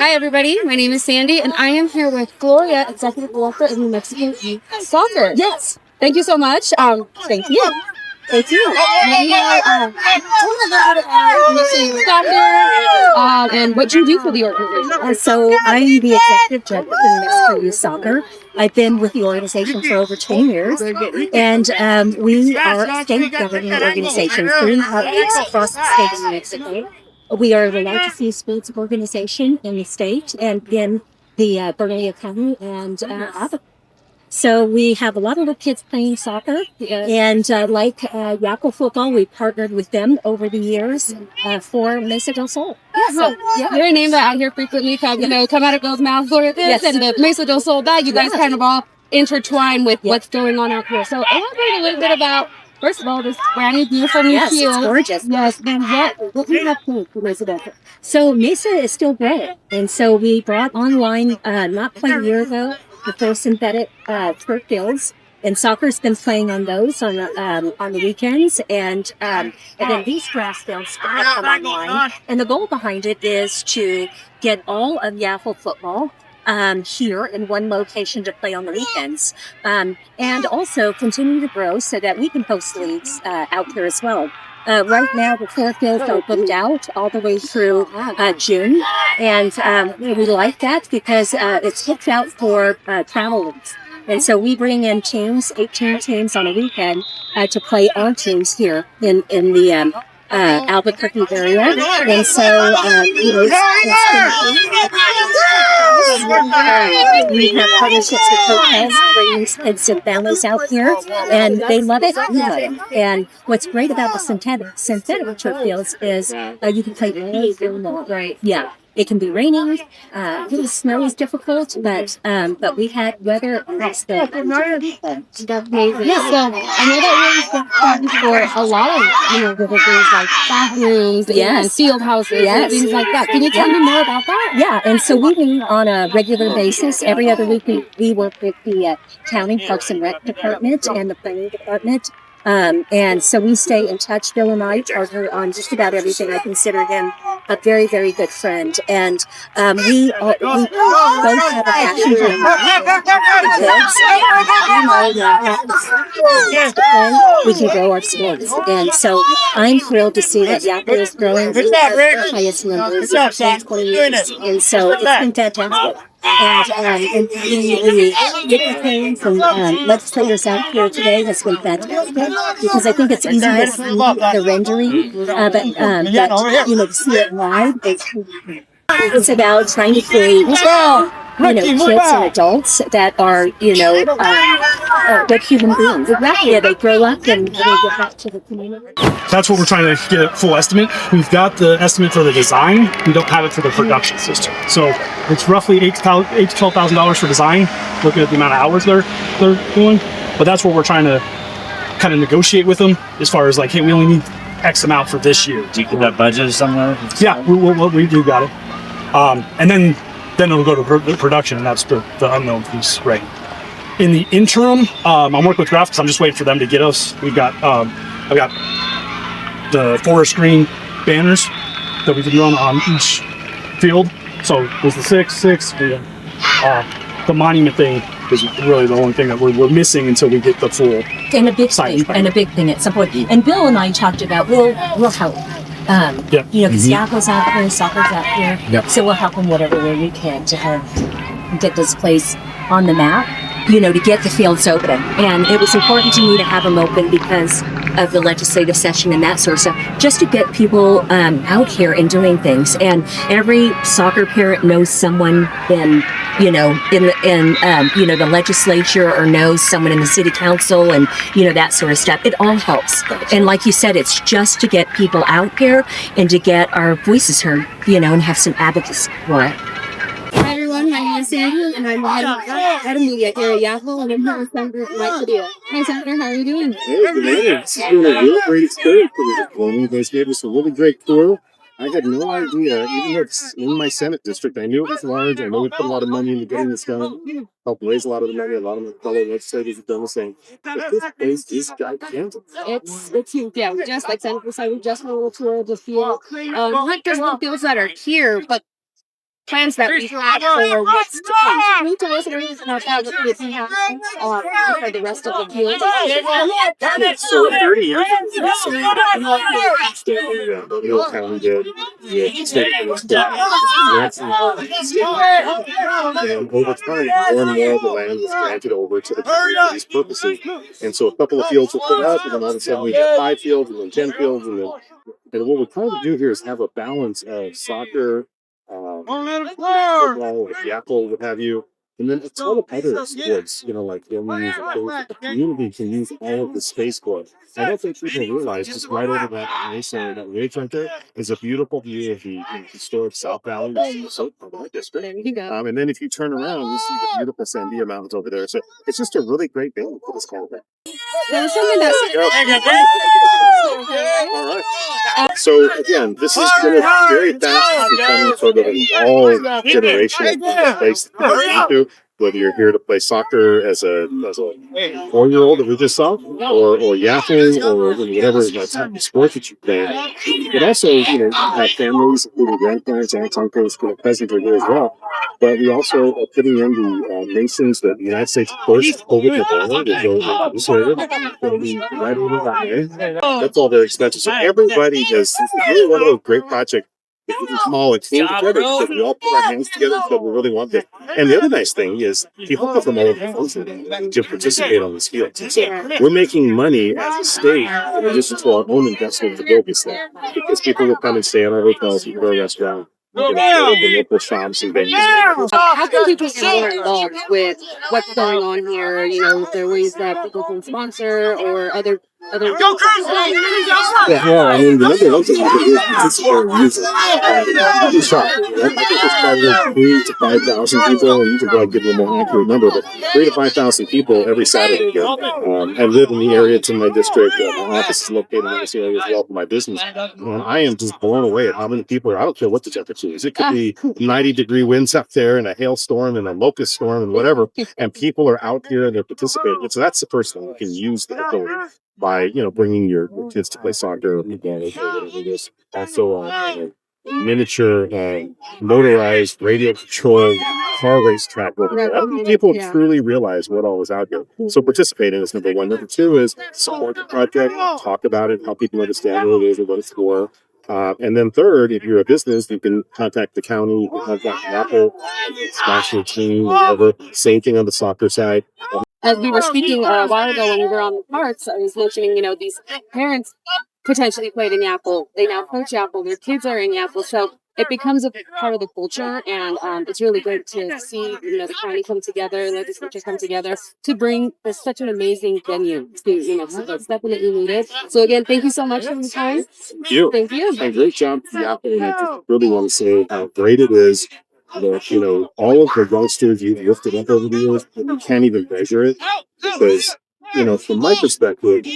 Hi, everybody. My name is Sandy, and I am here with Gloria, Executive Director of New Mexico Youth Soccer. Yes. Thank you so much. Thank you. Thank you. Soccer, and what you do for the organization. So I'm the Executive Director of New Mexico Youth Soccer. I've been with the organization for over 10 years, and we are a state government organization, 3 outreach across the state of New Mexico. We are the largest youth sports organization in the state and in the Bernalillo County and Ava. So we have a lot of little kids playing soccer, and like YAFL football, we partnered with them over the years for Mesa Del Sol. Yeah, so you're a name that I hear frequently come out of Bill's mouth, Gloria, this, and the Mesa Del Sol, that you guys kind of all intertwine with what's going on out here. So elaborate a little bit about, first of all, this brand new beautiful new field. Yes, it's gorgeous. Yes, and what do you have planned for Mesa Del Sol? So Mesa is still growing, and so we brought online not quite a year ago the first synthetic turf fields, and soccer's been playing on those on the weekends, and then these grass fields have come online. And the goal behind it is to get all of YAFL football here in one location to play on the weekends, and also continue to grow so that we can host leagues out here as well. Right now, the turf fields are booked out all the way through June, and we like that because it's booked out for travel leagues. And so we bring in teams, 18 teams on a weekend, to play our teams here in the Albuquerque area. And so, we have partnerships with hotels, bringing kids and families out here, and they love it. We love it. And what's great about the synthetic turf fields is you can play any day long. Right. Yeah. It can be raining. The snow is difficult, but we had weather across the. Amazing. Yeah. So I know that really for a lot of little things like bathrooms and field houses and things like that. Can you tell me more about that? Yeah, and so we meet on a regular basis. Every other week we work with the County Parks and Rec Department and the Planning Department. And so we stay in touch. Bill and I partner on just about everything. I consider him a very, very good friend. And we both have a passion for kids. We can grow our sports. And so I'm thrilled to see that YAFL is growing to the highest numbers in 20 years. And so it's been fantastic. And the things and legislators out here today has been fantastic because I think it's easy to see the rendering, but to see it live, it's about trying to create kids and adults that are good human beings. Yeah, they grow up and they get back to the community. That's what we're trying to get a full estimate. We've got the estimate for the design. We don't have it for the production system. So it's roughly $8,000 to $12,000 for design, looking at the amount of hours they're doing. But that's what we're trying to kind of negotiate with them as far as like, hey, we only need X amount for this year. Do you get that budget somewhere? Yeah, we do got it. And then it'll go to production, and that's the unknown piece, right? In the interim, I'm working with graphics. I'm just waiting for them to get us. I've got the forest green banners that we can run on each field. So there's the six. The monument thing is really the only thing that we're missing until we get the full. And a big thing at some point. And Bill and I talked about we'll help. Because YAFL's out here, soccer's out here. Yep. So we'll help them whatever way we can to get this place on the map, to get the fields open. And it was important to me to have them open because of the legislative session and that sort of stuff, just to get people out here and doing things. And every soccer parent knows someone in the legislature or knows someone in the city council and, that sort of stuff. It all helps. And like you said, it's just to get people out here and to get our voices heard, and have some advocacy for it. Hi everyone, my name is Sandy and I'm the head of media here at YAFL and I'm here with Senator Padilla. Hi Senator, how are you doing? Hey, it's been a real great experience for me. Well, you guys gave us a really great tour. I had no idea, even though it's in my Senate district, I knew it was large. I know we put a lot of money into getting this done, helped raise a lot of the money. A lot of my fellow legislators have done the same. But this place is gigantic. It's huge, yeah. Just like Senator said, we just went on a tour of the field. Not just the fields that are here, but plans that we have for what's to come. Can you tell us a reason about that with the for the rest of the field? So 30 years ago, County did. And over time, more and more of the land was granted over to the county for these purposes. And so a couple of fields were put up, and then all of a sudden we got 5 fields, and then 10 fields, and what we're trying to do here is have a balance of soccer, football, like YAFL, what have you, and then a ton of other sports, like the community can use all of the space for it. I don't think people realize just right over that Mesa, that ridge right there, is a beautiful view of the historic South Valley, which is so part of my district. There you go. And then if you turn around, you see the beautiful Sandia Mountains over there. So it's just a really great day for this kind of thing. There's something that's All right. So again, this has been a very fast becoming sort of an all-generational place to come into. Whether you're here to play soccer as a 4-year-old that we just saw, or YAFL, or whatever type of sport that you play. But also, you have families, including grandparents, aunts, uncles, cousins are here as well. But we also are putting in the nations that the United States first COVID memorial is right over that way. That's all very expensive. So everybody does. This is really one of those great projects. It's small and came together because we all put our hands together because we really want it. And the other nice thing is people come from all over the country to participate on this field. So we're making money as a state in addition to our own investment to build this thing. Because people will come and stay in our hotels and go to a restaurant. The local shops and venues. How can people get more involved with what's going on here? If there are ways that people can sponsor or other. Yeah, I mean, the number of those people who participate in music is shot. I think there's probably 3,000 to 5,000 people, and you can probably give them a more accurate number, but 3,000 to 5,000 people every Saturday here. I live in the area, it's in my district. My office is located in this area as well for my business. And I am just blown away at how many people are. I don't care what the temperature is. It could be 90-degree winds up there and a hailstorm and a locust storm and whatever, and people are out here and they're participating. And so that's the first thing. You can use the ability by bringing your kids to play soccer or football or whatever it is. Also, miniature motorized radio controlled car race track over there. I don't think people truly realize what all is out here. So participating is number one. Number two is support the project, talk about it, how people understand what it is and what it's for. And then third, if you're a business, you can contact the county, you can contact YAFL, sponsor a team, whatever. Same thing on the soccer side. As we were speaking a while ago when we were on the carts, I was mentioning, these parents potentially played in YAFL. They now coach YAFL. Their kids are in YAFL. So it becomes a part of the culture. And it's really great to see, the county come together, the legislature come together to bring such an amazing venue to, so that's definitely needed. So again, thank you so much for the time. Thank you. Thank you. And great job, YAFL. And I just really want to say how great it is. That, all of the youngsters you've lifted up over the years, you can't even measure it because, from my perspective,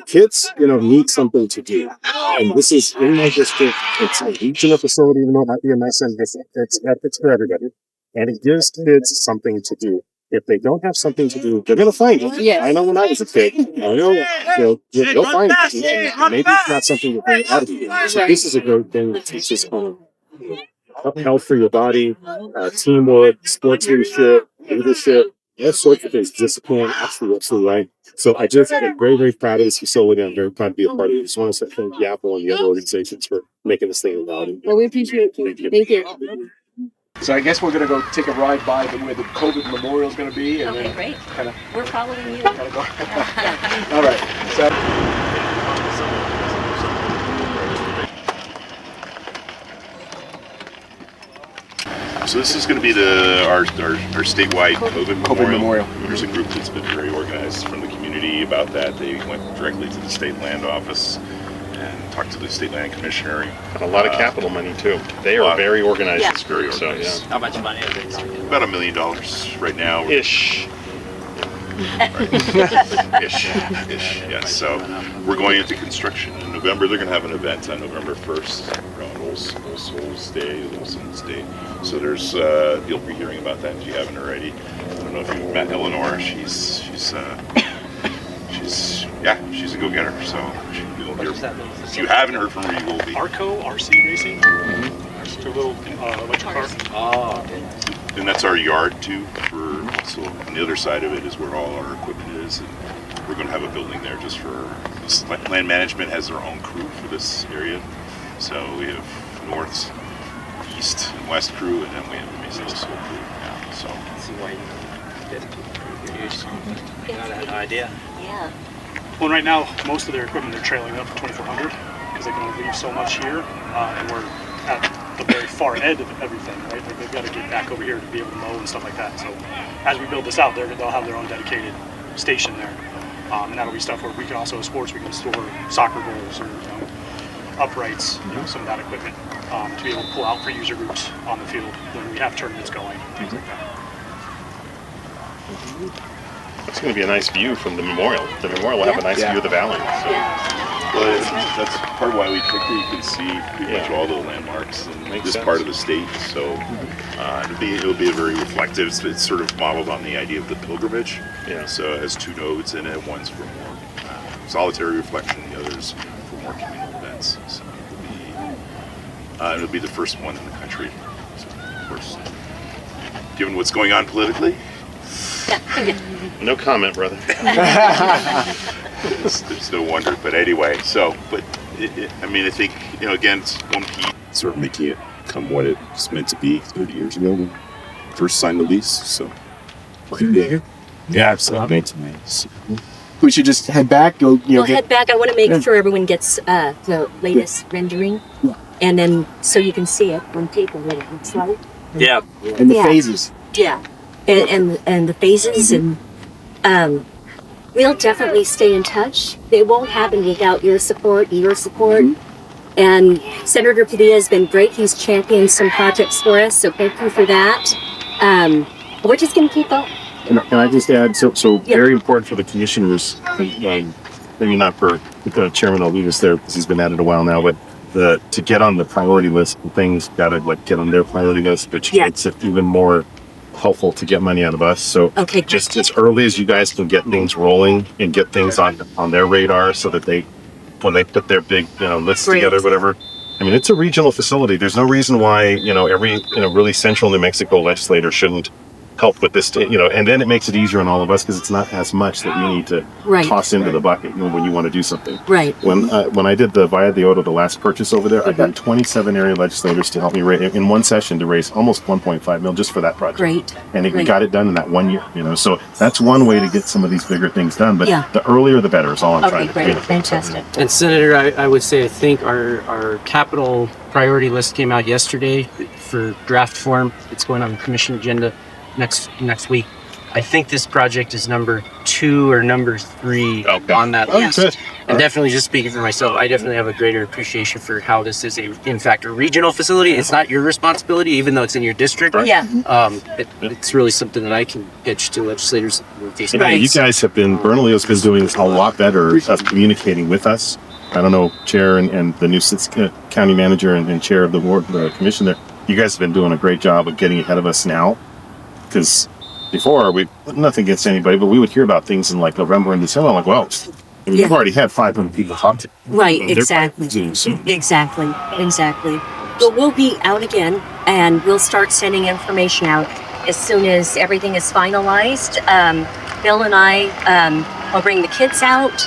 kids, need something to do. And this is in my district. It's a regional facility, even though it might be a Mesa district. It's for everybody. And it gives kids something to do. If they don't have something to do, they're going to find it. Yes. I know when I was a kid, they'll find it. Maybe it's not something that they ought to do. So this is a great thing that teaches health for your body, teamwork, sportsmanship, leadership, all sorts of things, discipline, absolutely right. So I just am very, very proud of this facility. I'm very proud to be a part of it. I just want to thank YAFL and the other organizations for making this thing about it. Well, we appreciate it. Thank you. So I guess we're going to go take a ride by where the COVID memorial is going to be. And then great. Kinda, We're following you. Go. All right. So. So this is going to be our statewide COVID memorial. There's a group that's been very organized from the community about that. They went directly to the state land office and talked to the state land commissioner. And a lot of capital money too. They are very organized. It's very organized. So, How much money are they talking about $1 million right now. Ish. Ish. Yes. So we're going into construction in November. They're going to have an event on November 1st around All Souls Day, All Saints Day. So there's you'll be hearing about that if you haven't already. I don't know if you've met Eleanor. She's a go-getter. So you'll hear. If you haven't heard from her, you will be. RC Racing. RC their little electric car. Oh, okay. And that's our yard too. So on the other side of it is where all our equipment is, and we're going to have a building there just for land management has their own crew for this area. So we have north, east, and west crew, and then we have the Mesa Del Sol crew now. So See why you I had no idea. Yeah. Well, right now, most of their equipment they're trailing up for 2400 because they can only leave so much here, and we're at the very far end of everything, right? Like they've got to get back over here to be able to mow and stuff like that. So as we build this out, they'll have their own dedicated station there, and that'll be stuff where we can also, as sports, we can store soccer goals or uprights, some of that equipment to be able to pull out for user groups on the field when we have tournaments going, things like that. It's going to be a nice view from the memorial. The memorial will have a nice view of the valley. So. well, that's part of why we picked it. You can see pretty much all the landmarks in this part of the state. So it'll be a very reflective. It's sort of modeled on the idea of the pilgrimage. Yeah. So it has two nodes in it. One's for more solitary reflection. The other's for more communal events. So it'll be the first one in the country. So, of course, given what's going on politically. No comment, brother. There's no wonder, but anyway. So, but I mean, I think again, it's one piece. Sort of making it come what it's meant to be 30 years ago when we first signed the lease. So, yeah, absolutely. We should just head back. We'll head back. I want to make sure everyone gets the latest rendering, and then so you can see it on paper what it looks like. Yeah, and the phases. Yeah, and the phases, and we'll definitely stay in touch. They won't happen without your support. And Senator Padilla has been great. He's championed some projects for us, so thank you for that. We're just going to keep up. Can I just add, so very important for the commissioners, maybe not for the chairman will leave us there because he's been at it a while now, but to get on the priority list, things got to get on their priority list, which makes it even more helpful to get money out of us. So just as early as you guys can get things rolling and get things on their radar so that when they put their big lists together, whatever. I mean, it's a regional facility. There's no reason why every really central New Mexico legislator shouldn't help with this, and then it makes it easier on all of us because it's not as much that we need to toss into the bucket when you want to do something. Right. When I did the Via de Oro, the last purchase over there, I got 27 area legislators to help me raise in one session to raise almost 1.5 mil just for that project. Great. And we got it done in that 1 year. So that's one way to get some of these bigger things done. But the earlier the better is all I'm trying to do. Fantastic. And Senator, I would say I think our capital priority list came out yesterday for draft form. It's going on the commission agenda next week. I think this project is number 2 or number 3 on that list. Good. And definitely, just speaking for myself, I definitely have a greater appreciation for how this is in fact a regional facility. It's not your responsibility, even though it's in your district. Yeah. It's really something that I can pitch to legislators. You guys have been, Bernalillo's been doing a lot better of communicating with us. I don't know, Chair and the new county manager and Chair of the board, the commission there, you guys have been doing a great job of getting ahead of us now. Because before, nothing against anybody, but we would hear about things in like November and December. I'm like, well, you've already had 500 people talk to you. Right, exactly. Exactly. But we'll be out again, and we'll start sending information out as soon as everything is finalized. Bill and I will bring the kids out.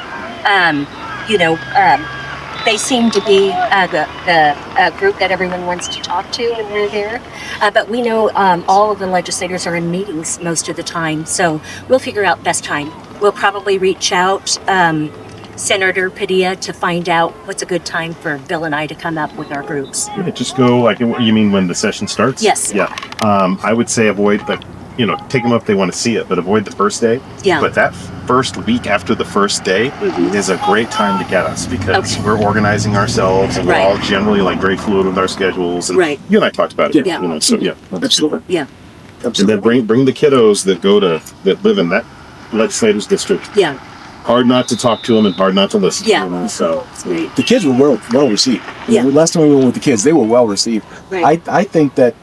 They seem to be the group that everyone wants to talk to when we're there. But we know all of the legislators are in meetings most of the time, so we'll figure out best time. We'll probably reach out Senator Padilla to find out what's a good time for Bill and I to come up with our groups. Yeah, just go, you mean when the session starts? Yes. Yeah. I would say avoid, take them up if they want to see it, but avoid the first day. Yeah. But that first week after the first day is a great time to get us because we're organizing ourselves and we're all generally very fluid with our schedules. And you and I talked about it. Yeah. Absolutely. Yeah. And then bring the kiddos that live in that legislator's district. Yeah. Hard not to talk to them and hard not to listen. Yeah. So the kids were well received. Yeah. Last time we went with the kids, they were well received. Right. I think that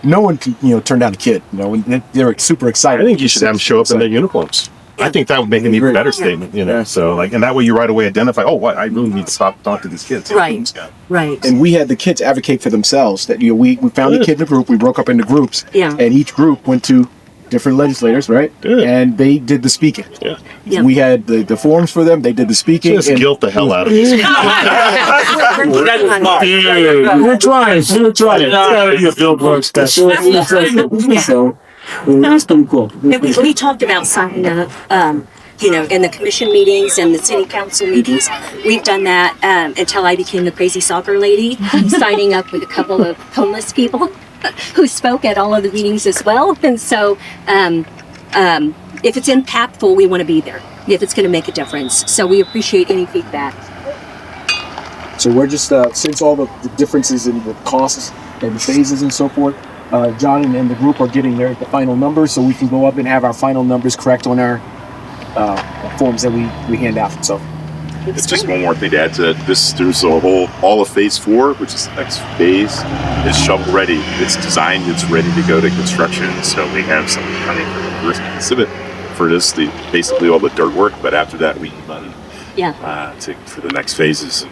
no one can turn down a kid. They were super excited. I think you should have them show up in their uniforms. I think that would make an even better statement, you know. So like, and that way you right away identify, oh, what I really need to stop talking to these kids. Right. Right. And we had the kids advocate for themselves. That we found the kid in a group. We broke up into groups. Yeah. And each group went to different legislators, right? Yeah. And they did the speaking. Yeah. Yeah. We had the forms for them. They did the speaking. Just guilt the hell out of these. We're trying. We're trying. It's gotta be a billboard special. So that's pretty cool. And we talked about signing up, in the commission meetings and the city council meetings. We've done that until I became the crazy soccer lady, signing up with a couple of homeless people who spoke at all of the meetings as well. And so if it's impactful, we want to be there, if it's going to make a difference. So we appreciate any feedback. So we're just, since all the differences in the costs and the phases and so forth, John and the group are getting the final numbers, so we can go up and have our final numbers correct on our forms that we hand out. So It's just one more thing to add to this. There's all of phase 4, which is the next phase, is shovel ready. It's designed, it's ready to go to construction. So we have some money for the first exhibit for this, basically all the dirt work. But after that, we need money for the next phases.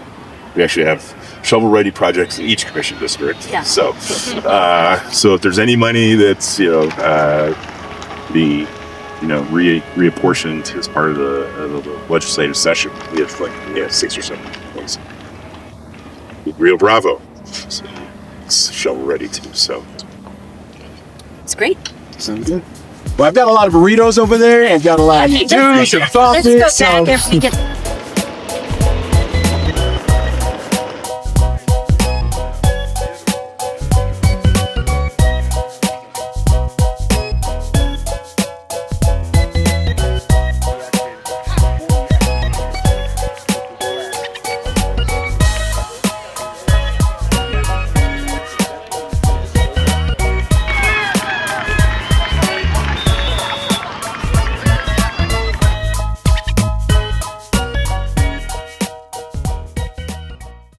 We actually have shovel ready projects in each commission district. Yeah. So if there's any money that's reapportioned as part of the legislative session, we have 6 or 7 points. Rio Bravo, so it's shovel ready too. So It's great. sounds good. Well, I've got a lot of burritos over there, and got a lot of juice and sausage. Let's go back if we get